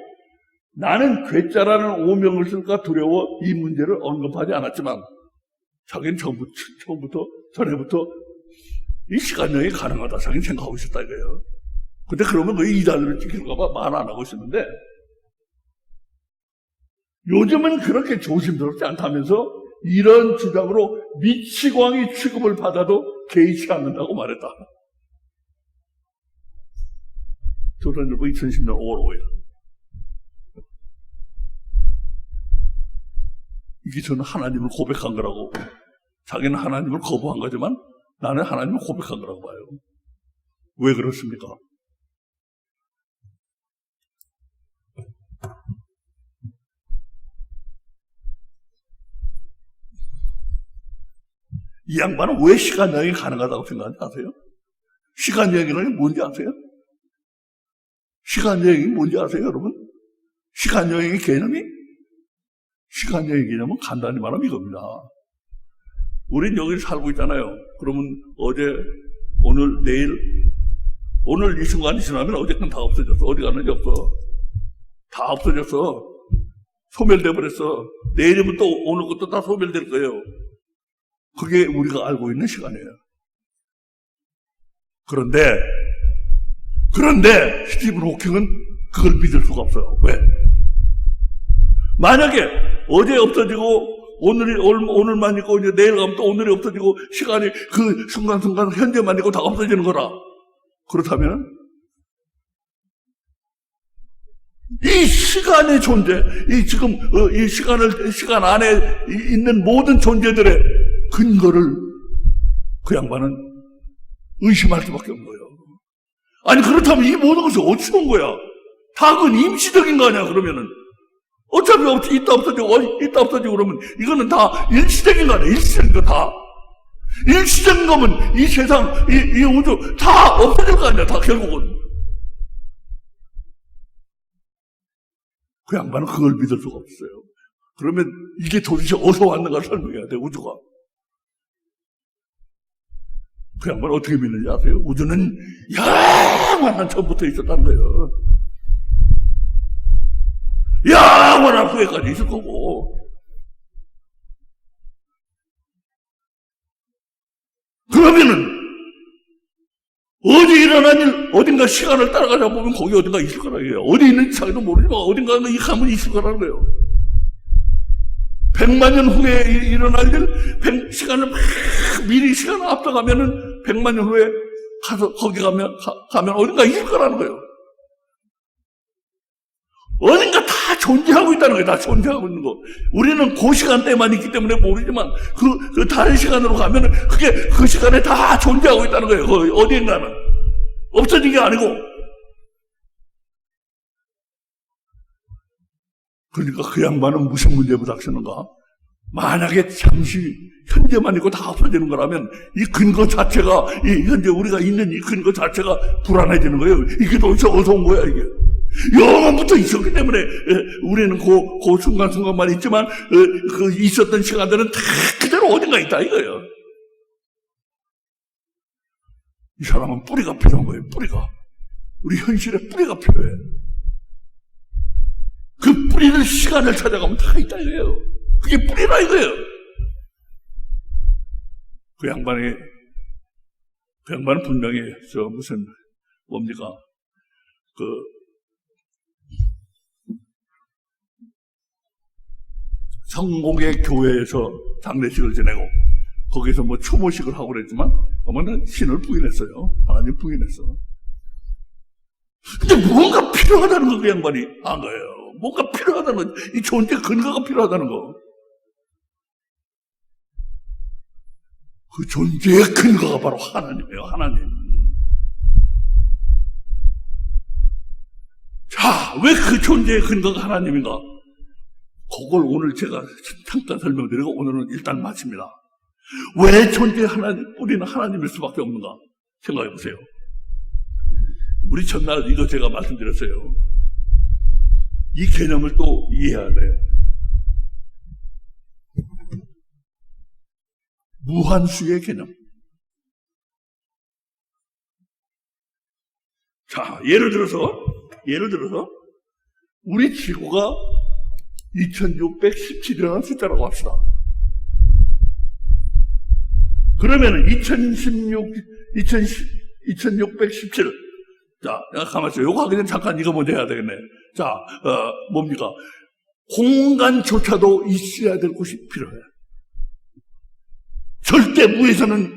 A: 나는 괴짜라는 오명을 쓸까 두려워 이 문제를 언급하지 않았지만 자기는 전에부터 이 시간여행이 가능하다 자기는 생각하고 있었다 이거예요. 근데 그러면 그 2단으로 찍힐까봐 말 안 하고 있었는데 요즘은 그렇게 조심스럽지 않다면서 이런 주장으로 미치광이 취급을 받아도 개의치 않는다고 말했다. 조선일보 2010년 5월 5일. 이게 저는 하나님을 고백한 거라고. 자기는 하나님을 거부한 거지만 나는 하나님을 고백한 거라고 봐요. 왜 그렇습니까? 이 양반은 왜 시간여행이 가능하다고 생각하지 아세요? 시간 여행이라는 게 뭔지 아세요? 시간 여행이 뭔지 아세요, 여러분? 시간 여행의 개념이? 시간 여행의 개념은 간단히 말하면 이겁니다. 우린 여기 살고 있잖아요. 그러면 어제, 오늘, 내일, 오늘 이 순간이 지나면 어제는 다 없어졌어. 어디 가는지 없어. 다 없어졌어. 소멸돼 버렸어. 내일이면 또 오늘 것도 다 소멸될 거예요. 그게 우리가 알고 있는 시간이에요. 그런데 스티븐 호킹은 그걸 믿을 수가 없어요. 왜? 만약에 어제 없어지고 오늘만 있고 이제 내일 가면 또 오늘이 없어지고 시간이 그 순간순간 현재만 있고 다 없어지는 거라. 그렇다면 이 시간의 존재, 이 시간 안에 있는 모든 존재들의 근거를 그 양반은 의심할 수밖에 없는 거예요. 아니, 그렇다면 이 모든 것이 어디서 온 거야? 다 그건 임시적인 거 아니야, 그러면은. 어차피 있다 없어지고 그러면 이거는 다 일시적인 거 아니야, 일시적인 거 다. 일시적인 거면 이 세상, 이 우주 다 없어질 거 아니야, 다 결국은. 그 양반은 그걸 믿을 수가 없어요. 그러면 이게 도대체 어디서 왔는가 설명해야 돼, 우주가. 그 양반은 어떻게 믿는지 아세요? 우주는 영원한 전부터 있었다는 거예요. 영원한 후에까지 있을 거고. 그러면은 어디 일어난 일, 어딘가 시간을 따라가다 보면 거기 어딘가 있을 거라는 거예요. 어디 있는지 자기도 모르지만 어딘가 이 가문이 있을 거라는 거예요. 100만 년 후에 일어날 일, 시간을 막 미리 시간을 앞서가면은 100만 년 후에 가서 거기 가면 어딘가 있을 거라는 거예요. 어딘가 다 존재하고 있다는 거예요. 다 존재하고 있는 거. 우리는 그 시간대만 있기 때문에 모르지만 그 다른 시간으로 가면은 그게 그 시간에 다 존재하고 있다는 거예요. 어딘가는. 없어진 게 아니고. 그러니까 그 양반은 무슨 문제에 부닥치는가? 만약에 잠시 현재만 있고 다 없어지는 거라면 이 근거 자체가, 이 현재 우리가 있는 이 근거 자체가 불안해지는 거예요. 이게 도대체 어디서 온 거야, 이게. 영원부터 있었기 때문에 우리는 그 순간순간만 있지만 그 있었던 시간들은 다 그대로 어딘가 있다 이거예요. 이 사람은 뿌리가 필요한 거예요. 뿌리가. 우리 현실에 뿌리가 필요해. 그 뿌리를 시간을 찾아가면 다 있다 이거예요. 그게 뿌리라 이거예요. 그 양반은 분명히 무슨 뭡니까 성공의 교회에서 장례식을 지내고 거기서 추모식을 하고 그랬지만 어머니는 신을 부인했어요. 하나님 부인했어. 근데 뭔가 필요하다는 거 그 양반이 안 거예요. 뭔가 필요하다는 거, 이 존재 근거가 필요하다는 거. 그 존재의 근거가 바로 하나님이에요. 하나님. 자, 왜 그 존재의 근거가 하나님인가? 그걸 오늘 제가 잠깐 설명드리고 오늘은 일단 마칩니다. 왜 존재의 하나님, 뿌리는 하나님일 수밖에 없는가? 생각해 보세요. 우리 전날 이거 제가 말씀드렸어요. 이 개념을 또 이해해야 돼요. 무한수의 개념. 자, 예를 들어서 우리 지구가 2617이라는 숫자라고 합시다. 그러면 2617. 자, 가만히 있어요. 요거 하기 전에 잠깐 이거 먼저 해야 되겠네. 자, 뭡니까? 공간조차도 있어야 될 곳이 필요해. 절대무에서는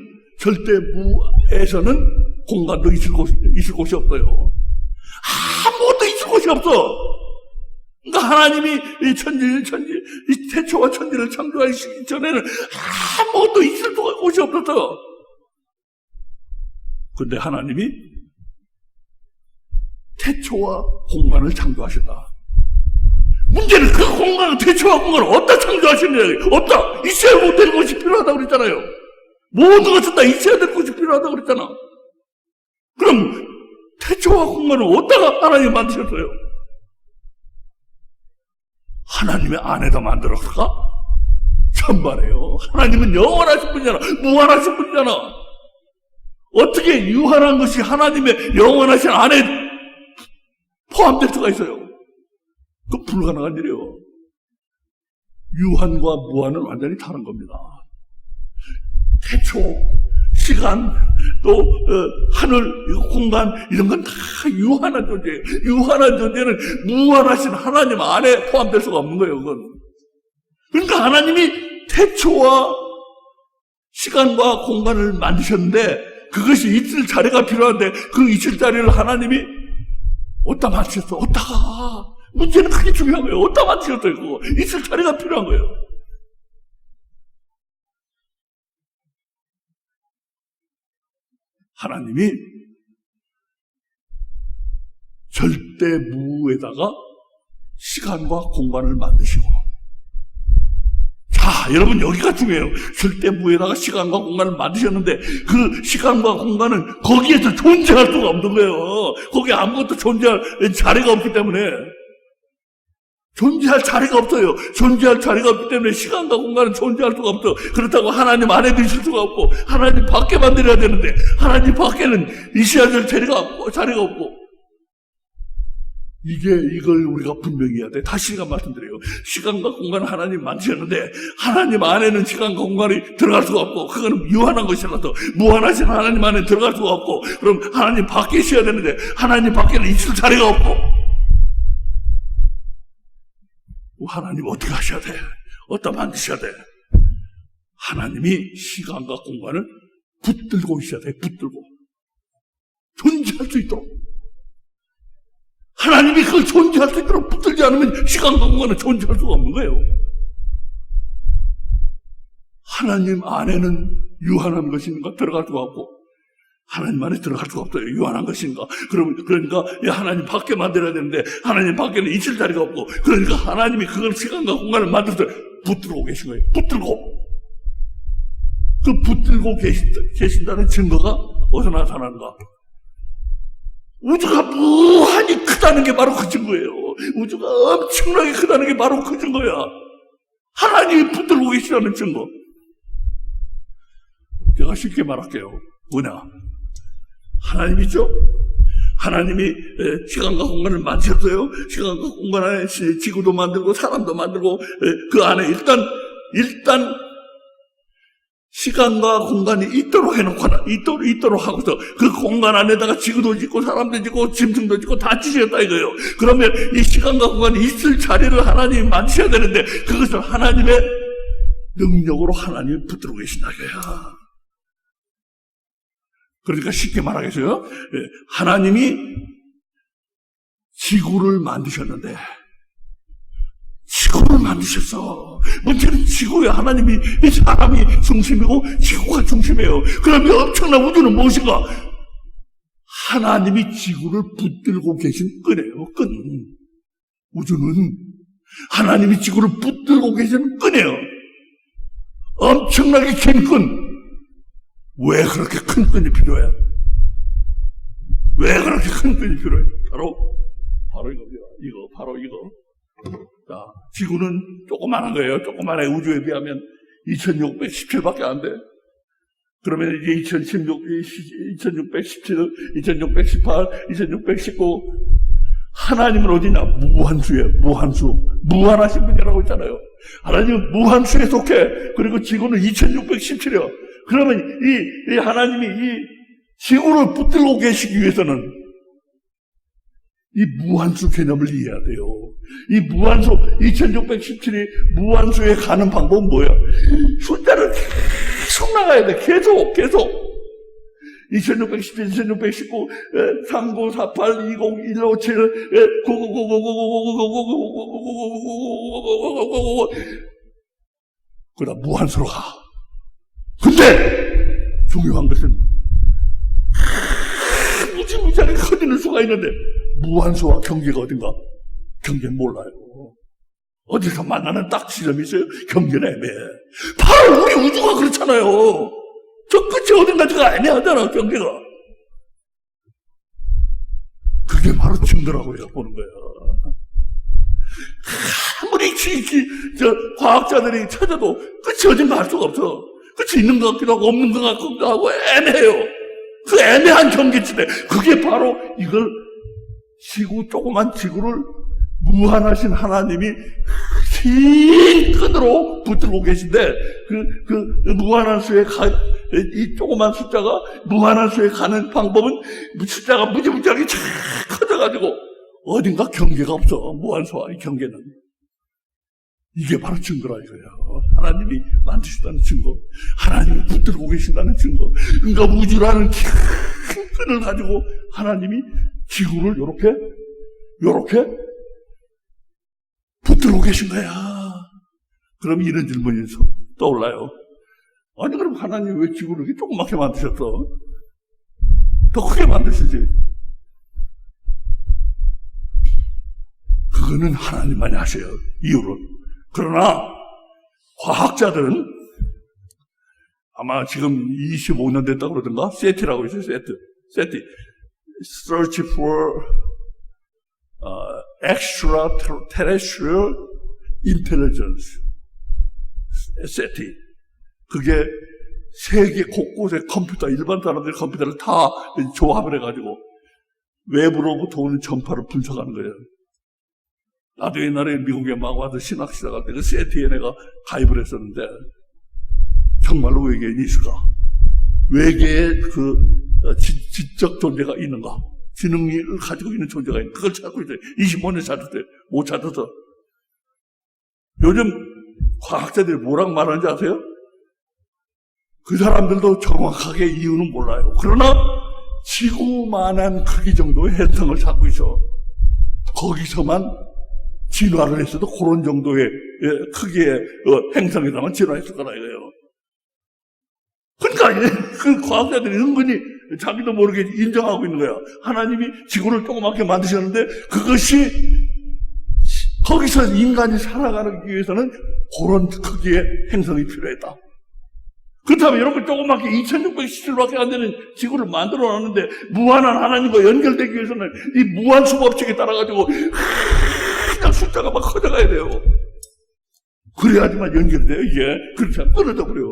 A: 공간도 있을 곳이 없어요. 아무것도 있을 곳이 없어. 그러니까 하나님이 이 태초와 천지를 창조하시기 전에는 아무것도 있을 곳이 없었어. 그런데 하나님이 태초와 공간을 창조하셨다. 문제는 그 공간을, 태초와 공간을 어디다 창조하셨느냐. 없다. 있어야 될 곳이 필요하다고 그랬잖아요. 모든 것은 다 있어야 될 곳이 필요하다고 그랬잖아. 그럼 태초와 공간을 어디다가 하나님이 만드셨어요? 하나님의 안에다 만들었을까? 천만에요. 하나님은 영원하신 분이잖아. 무한하신 분이잖아. 어떻게 유한한 것이 하나님의 영원하신 안에 포함될 수가 있어요? 그 불가능한 일이에요. 유한과 무한은 완전히 다른 겁니다. 태초, 시간, 또 하늘, 공간 이런 건 다 유한한 존재예요. 유한한 존재는 무한하신 하나님 안에 포함될 수가 없는 거예요. 그건. 그러니까 하나님이 태초와 시간과 공간을 만드셨는데 그것이 있을 자리가 필요한데 그 있을 자리를 하나님이 어디다 만드셨어? 어디다가? 문제는 그게 중요한 거예요. 어디다 만드셨어요? 그거 있을 자리가 필요한 거예요. 하나님이 절대무에다가 시간과 공간을 만드시고, 자, 여러분 여기가 중요해요. 절대무에다가 시간과 공간을 만드셨는데 그 시간과 공간은 거기에서 존재할 수가 없는 거예요. 거기에 아무것도 존재할 자리가 없기 때문에. 존재할 자리가 없어요. 존재할 자리가 없기 때문에 시간과 공간은 존재할 수가 없어. 그렇다고 하나님 안에도 있을 수가 없고 하나님 밖에 만들어야 되는데 하나님 밖에는 있어야 될 자리가 없고 이걸 우리가 분명히 해야 돼. 다시 제가 말씀드려요. 시간과 공간을 하나님 만드셨는데 하나님 안에는 시간과 공간이 들어갈 수가 없고 그거는 유한한 것이라서 무한하신 하나님 안에 들어갈 수가 없고 그럼 하나님 밖에 있어야 되는데 하나님 밖에는 있을 자리가 없고 하나님 어떻게 하셔야 돼? 어디다 만드셔야 돼? 하나님이 시간과 공간을 붙들고 있어야 돼. 붙들고 존재할 수 있도록 하나님이 그걸 존재할 수 있도록 붙들지 않으면 시간과 공간은 존재할 수가 없는 거예요. 하나님 안에는 유한한 것인가 들어갈 수가 없고 하나님 안에 들어갈 수가 없어요. 유한한 것인가. 그러니까 하나님 밖에 만들어야 되는데 하나님 밖에는 있을 자리가 없고 그러니까 하나님이 그걸 시간과 공간을 만들어서 붙들고 계신 거예요. 붙들고. 그 붙들고 계신다는 증거가 어디서 나타나는가? 우주가 무한히 크다는 게 바로 그 증거예요. 우주가 엄청나게 크다는 게 바로 그 증거야. 하나님이 붙들고 계시다는 증거. 제가 쉽게 말할게요. 뭐냐? 하나님이죠? 하나님이 시간과 공간을 만드셨어요. 시간과 공간 안에 지구도 만들고 사람도 만들고 그 안에 일단 시간과 공간이 있도록 해놓고 있도록 하고서 그 공간 안에다가 지구도 짓고 사람도 짓고 짐승도 짓고 다 지으셨다 이거예요. 그러면 이 시간과 공간이 있을 자리를 하나님이 만드셔야 되는데 그것을 하나님의 능력으로 하나님이 붙들고 계신다 이거야. 그러니까 쉽게 말하겠어요. 하나님이 지구를 만드셨는데 지구를 만드셨어. 문제는 지구에 하나님이 사람이 중심이고 지구가 중심이에요. 그러면 엄청난 우주는 무엇인가? 하나님이 지구를 붙들고 계신 끈이에요. 끈. 우주는 하나님이 지구를 붙들고 계시는 끈이에요. 엄청나게 긴 끈. 왜 그렇게 큰 끈이 필요해? 왜 그렇게 큰 끈이 필요해? 바로 이겁니다. 바로 이거. 자, 지구는 조그마한 거예요. 조그마한 우주에 비하면 2617밖에 안 돼. 그러면 이제 2016, 2617, 2618, 2619. 하나님은 어디냐? 무한수예요. 무한하신 분이라고 있잖아요. 하나님은 무한수에 속해. 그리고 지구는 2617이요. 그러면 이 하나님이 이 지구를 붙들고 계시기 위해서는 이 무한수 개념을 이해해야 돼요. 이 무한수, 2617이 무한수에 가는 방법은 뭐예요? 숫자를 계속 나가야 돼. 계속. 2617, 2619, 3948, 20, 157, 9999999999999999999999 그러다 무한수로 가. 근데 중요한 것은 무지무지하게 커지는 수가 있는데 무한수와 경계가 어딘가? 경계는 몰라요. 어디서 만나는 딱 지점이 있어요? 경계는 애매해. 바로 우리 우주가 그렇잖아요. 저 끝이 어딘가지가 애매하잖아, 경계가. 그게 바로 증거라고요, 보는 거예요. 아무리 과학자들이 찾아도 끝이 어딘가 알 수가 없어. 끝이 있는 것 같기도 하고 없는 것 같기도 하고 애매해요. 그 애매한 경계치대. 그게 바로 이걸 조그만 지구를 무한하신 하나님이 긴 끈으로 붙들고 계신데, 그 무한한 수에 이 조그만 숫자가 무한한 수에 가는 방법은 숫자가 무지무지하게 쫙 커져가지고 어딘가 경계가 없어. 무한수와의 경계는. 이게 바로 증거라 이거예요. 하나님이 만드셨다는 증거, 하나님이 붙들고 계신다는 증거. 그러니까 우주라는 긴 끈을 가지고 하나님이 지구를 요렇게 붙들고 계신 거야. 그럼 이런 질문이 떠올라요. 아니 그럼 하나님 왜 지구를 이렇게 조그맣게 만드셨어? 더 크게 만드시지. 그거는 하나님만이 아셔요, 이유를. 그러나 과학자들은 아마 지금 25년 됐다고 그러던가, 세티라고 있어요. 세티 Search for Extraterrestrial Intelligence. 세티. 그게 세계 곳곳의 컴퓨터, 일반 사람들의 컴퓨터를 다 조합을 해가지고 외부로부터 오는 전파를 분석하는 거예요. 나도 옛날에 미국에 막 와서 신학 시작할 때 그 세티에 내가 가입을 했었는데, 정말로 외계인이 있을까? 외계에 지적 존재가 있는가? 지능을 가지고 있는 존재가 있는가? 그걸 찾고 있어요. 25년 찾았어요. 못 찾아서. 요즘 과학자들이 뭐라고 말하는지 아세요? 그 사람들도 정확하게 이유는 몰라요. 그러나 지구만한 크기 정도의 행성을 찾고 있어. 거기서만 진화를 했어도 그런 정도의 크기의 행성에서만 진화했을 거라 이거예요. 그러니까 그 과학자들이 은근히 자기도 모르게 인정하고 있는 거야. 하나님이 지구를 조그맣게 만드셨는데 그것이 거기서 인간이 살아가기 위해서는 그런 크기의 행성이 필요했다. 그렇다면 이렇게 조그맣게 2617밖에 안 되는 지구를 만들어 놨는데 무한한 하나님과 연결되기 위해서는 이 무한수 법칙에 따라가지고 그냥 숫자가 막 커져가야 돼요. 그래야지만 연결돼요, 이게. 그렇지 않으면 끊어져 버려.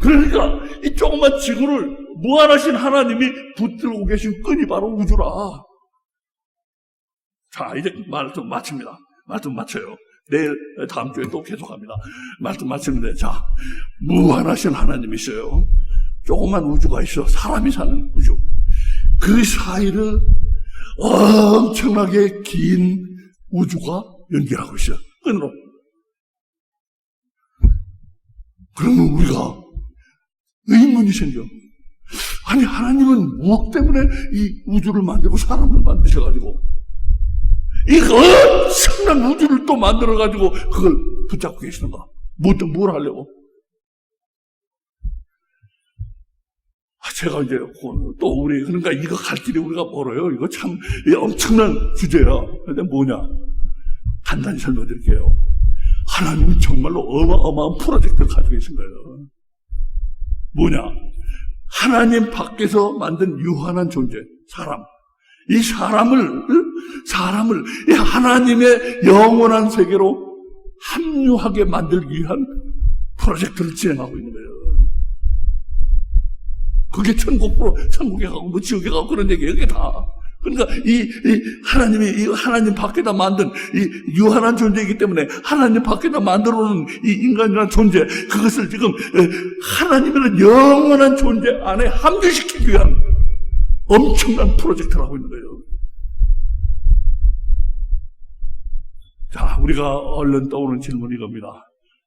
A: 그러니까 이 조그만 지구를 무한하신 하나님이 붙들고 계신 끈이 바로 우주라. 자, 이제 말씀 마칩니다. 말씀 마쳐요. 내일 다음 주에 또 계속합니다. 말씀 마치는데, 자, 무한하신 하나님이셔요. 조그만 우주가 있어. 사람이 사는 우주. 그 사이를 엄청나게 긴 우주가 연결하고 있어요. 끈으로. 그러면 우리가 의문이 생겨. 아니, 하나님은 무엇 때문에 이 우주를 만들고 사람을 만드셔가지고 이 엄청난 우주를 또 만들어가지고 그걸 붙잡고 계시는가? 뭘 하려고? 제가 이제 또 그러니까 이거 갈 길이 우리가 멀어요. 이거 참 엄청난 주제야. 근데 뭐냐? 간단히 설명드릴게요. 하나님은 정말로 어마어마한 프로젝트를 가지고 계신 거예요. 뭐냐? 하나님 밖에서 만든 유한한 존재, 사람. 이 사람을 이 하나님의 영원한 세계로 합류하게 만들기 위한 프로젝트를 진행하고 있는 거예요. 그게 천국에 가고 뭐 지옥에 가고 그런 얘기예요. 이게 다. 그러니까 하나님이 하나님 밖에다 만든 이 유한한 존재이기 때문에 하나님 밖에다 만들어 놓은 이 인간이라는 존재, 그것을 지금 하나님이라는 영원한 존재 안에 함유시키기 위한 엄청난 프로젝트를 하고 있는 거예요. 자, 우리가 얼른 떠오르는 질문이 이겁니다.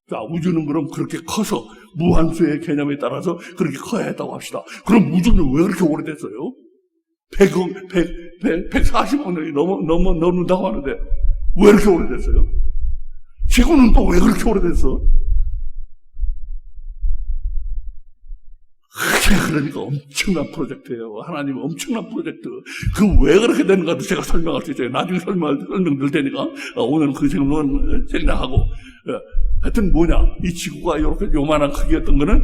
A: 자, 우주는 그럼 그렇게 커서 무한수의 개념에 따라서 그렇게 커야 했다고 합시다. 그럼 우주는 왜 그렇게 오래됐어요? 140억 년이 넘는다고 하는데 왜 이렇게 오래됐어요? 지구는 또 왜 그렇게 오래됐어? 그러니까 엄청난 프로젝트예요. 하나님은 엄청난 프로젝트. 그 왜 그렇게 되는가도 제가 설명할 수 있어요. 나중에 설명드릴 테니까 오늘은 그 질문 생략하고. 하여튼 뭐냐, 이 지구가 이렇게 요만한 크기였던 거는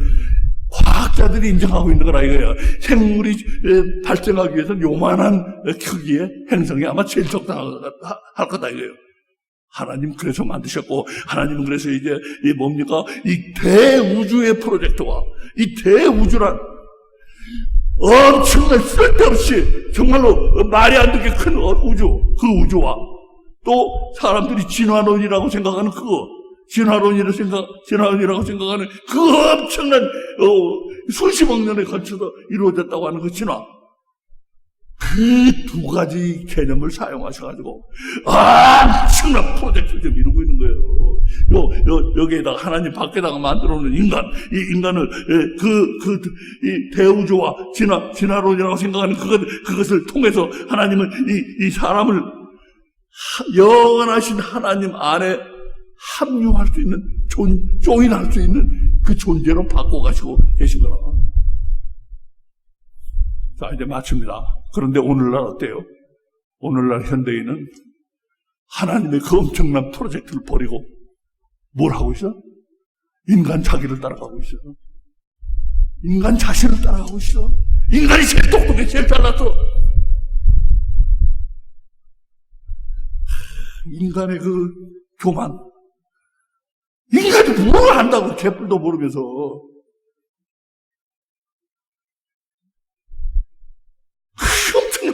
A: 과학자들이 인정하고 있는 거라 이거예요. 생물이 발생하기 위해서는 요만한 크기의 행성이 아마 제일 적당할 거다 이거예요. 하나님 그래서 만드셨고, 하나님은 그래서 이제 이 뭡니까? 이 대우주의 프로젝트와 이 대우주란 엄청난 쓸데없이 정말로 말이 안 되게 큰 우주, 그 우주와 또 사람들이 진화론이라고 생각하는 그거, 진화론이라고 생각하는 그 엄청난 수십억 년에 걸쳐서 이루어졌다고 하는 그 진화, 그 두 가지 개념을 사용하셔가지고 엄청난 프로젝트를 이루고 있는 거예요. 여기에다가 하나님 밖에다가 만들어놓은 인간, 이 인간을 이 대우주와 진화론이라고 생각하는 그것을 통해서 하나님은 이 사람을 영원하신 하나님 안에 합류할 수 있는, 조인할 수 있는 그 존재로 바꿔가시고 계신 거라. 자, 이제 마칩니다. 그런데 오늘날 어때요? 오늘날 현대인은 하나님의 그 엄청난 프로젝트를 버리고 뭘 하고 있어? 인간 자기를 따라가고 있어. 인간 자신을 따라가고 있어. 인간이 제일 똑똑해, 제일 잘났어. 인간의 그 교만. 인간이 뭘 안다고 개뿔도 모르면서.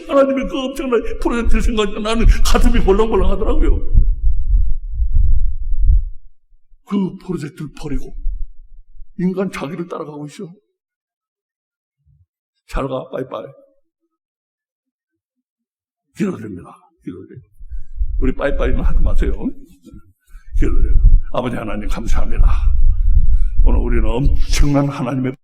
A: 하나님의 그 엄청난 프로젝트를 생각하니까 나는 가슴이 벌렁벌렁 하더라고요. 그 프로젝트를 버리고 인간 자기를 따라가고 있어. 잘 가, 빠이빠이. 기도드립니다. 기도드려요. 우리 빠이빠이는 하지 마세요. 기도드려요. 아버지 하나님 감사합니다. 오늘 우리는 엄청난 하나님의